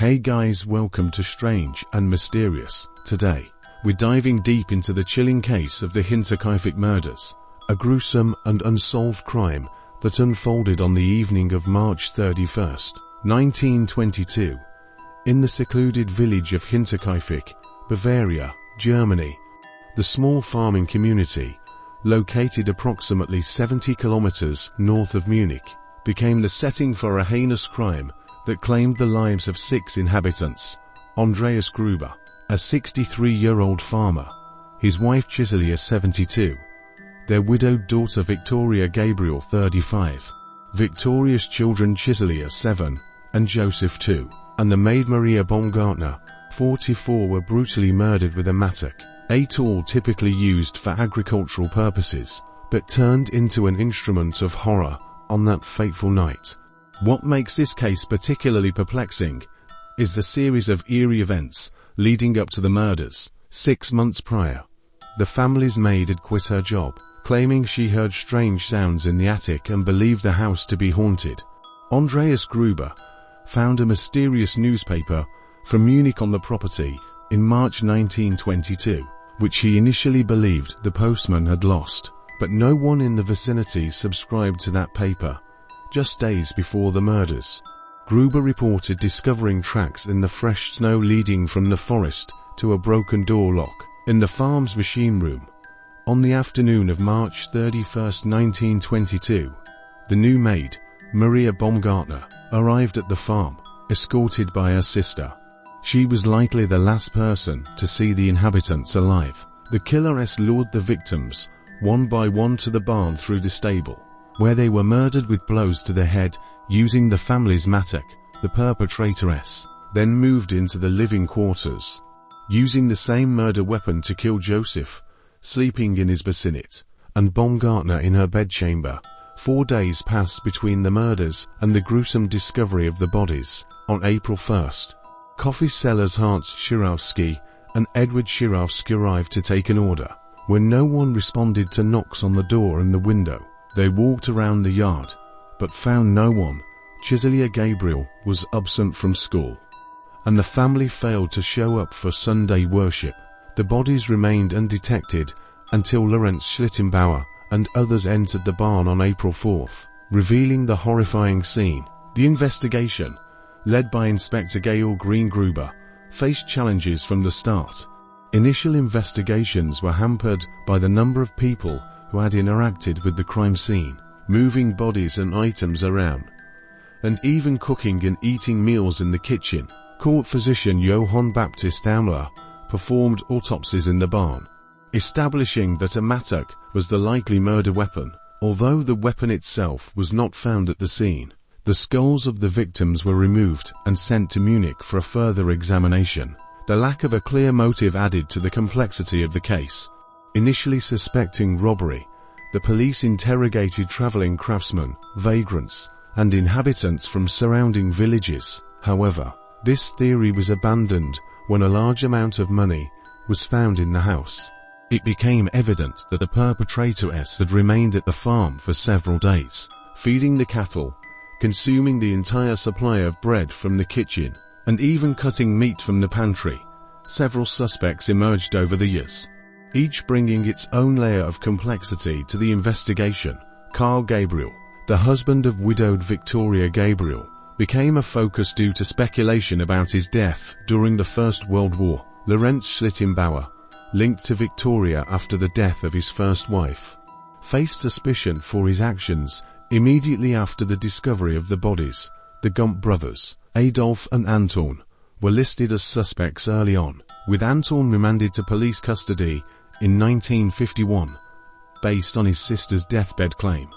Hey guys, welcome to Strange and Mysterious. Today, we're diving deep into the chilling case of the Hinterkaifeck Murders, a gruesome and unsolved crime that unfolded on the evening of March 31st, 1922, in the secluded village of Hinterkaifeck, Bavaria, Germany. The small farming community, located approximately 70 kilometers north of Munich, became the setting for a heinous crime that claimed the lives of 6 inhabitants. Andreas Gruber, a 63-year-old farmer, his wife Chiselia, 72, their widowed daughter Victoria Gabriel, 35, Victoria's children Chiselia, 7, and Joseph, 2, and the maid Maria Baumgartner, 44, were brutally murdered with a mattock, a tool typically used for agricultural purposes, but turned into an instrument of horror on that fateful night. What makes this case particularly perplexing is the series of eerie events leading up to the murders. 6 months prior, the family's maid had quit her job, claiming she heard strange sounds in the attic and believed the house to be haunted. Andreas Gruber found a mysterious newspaper from Munich on the property in March 1922, which he initially believed the postman had lost, but no one in the vicinity subscribed to that paper. Just days before the murders, Gruber reported discovering tracks in the fresh snow leading from the forest to a broken door lock in the farm's machine room. On the afternoon of March 31, 1922, the new maid, Maria Baumgartner, arrived at the farm, escorted by her sister. She was likely the last person to see the inhabitants alive. The killeress lured the victims one by one to the barn through the stable, where they were murdered with blows to the head using the family's mattock. The perpetratoress then moved into the living quarters, using the same murder weapon to kill Joseph, sleeping in his bassinet, and Baumgartner in her bedchamber. 4 days passed between the murders and the gruesome discovery of the bodies. On April 1st, coffee sellers Hans Schirowski and Edward Schirowski arrived to take an order. When no one responded to knocks on the door and the window, they walked around the yard, but found no one. Chiselia Gabriel was absent from school, and the family failed to show up for Sunday worship. The bodies remained undetected until Lorenz Schlittenbauer and others entered the barn on April 4th, revealing the horrifying scene. The investigation, led by Inspector Georg Gruber, faced challenges from the start. Initial investigations were hampered by the number of people who had interacted with the crime scene, moving bodies and items around, and even cooking and eating meals in the kitchen. Court physician Johann Baptist Daimler performed autopsies in the barn, establishing that a mattock was the likely murder weapon. Although the weapon itself was not found at the scene, the skulls of the victims were removed and sent to Munich for a further examination. The lack of a clear motive added to the complexity of the case. Initially suspecting robbery, the police interrogated traveling craftsmen, vagrants, and inhabitants from surrounding villages. However, this theory was abandoned when a large amount of money was found in the house. It became evident that the perpetratoress had remained at the farm for several days, feeding the cattle, consuming the entire supply of bread from the kitchen, and even cutting meat from the pantry. Several suspects emerged over the years, each bringing its own layer of complexity to the investigation. Karl Gabriel, the husband of widowed Victoria Gabriel, became a focus due to speculation about his death during the First World War. Lorenz Schlittenbauer, linked to Victoria after the death of his first wife, faced suspicion for his actions immediately after the discovery of the bodies. The Gump brothers, Adolf and Anton, were listed as suspects early on, with Anton remanded to police custody in 1951, based on his sister's deathbed claim.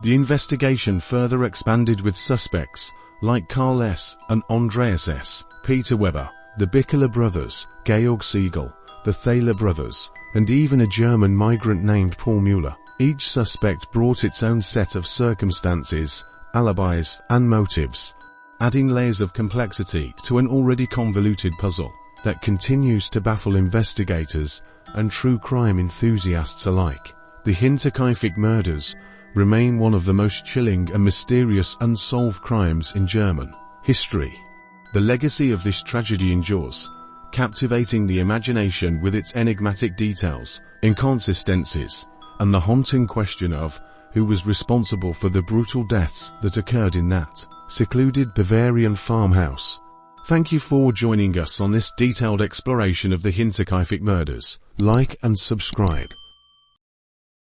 The investigation further expanded with suspects like Karl S. and Andreas S. Peter Weber, the Bickler brothers, Georg Siegel, the Thaler brothers, and even a German migrant named Paul Müller. Each suspect brought its own set of circumstances, alibis, and motives, adding layers of complexity to an already convoluted puzzle that continues to baffle investigators and true crime enthusiasts alike. The Hinterkaifeck Murders remain one of the most chilling and mysterious unsolved crimes in German history. The legacy of this tragedy endures, captivating the imagination with its enigmatic details, inconsistencies, and the haunting question of who was responsible for the brutal deaths that occurred in that secluded Bavarian farmhouse. Thank you for joining us on this detailed exploration of the Hinterkaifeck murders. Like and subscribe.